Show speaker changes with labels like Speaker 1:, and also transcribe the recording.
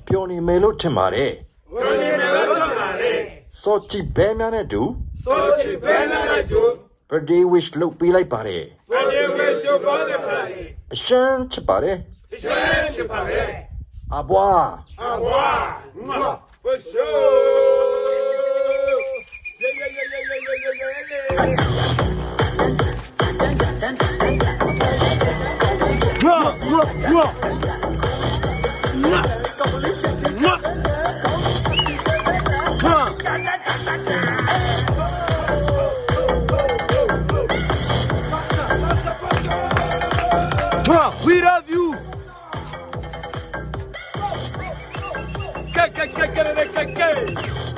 Speaker 1: ပြောနေမယ်လို့ထင်ပါတယ် စောချီဘဲများနဲ့တူbirthday wish လုပ်ပေးလိုက်ပါတယ်အရှမ်းချစ်ပါတယ်အဘွား
Speaker 2: For sure. We love you. Get.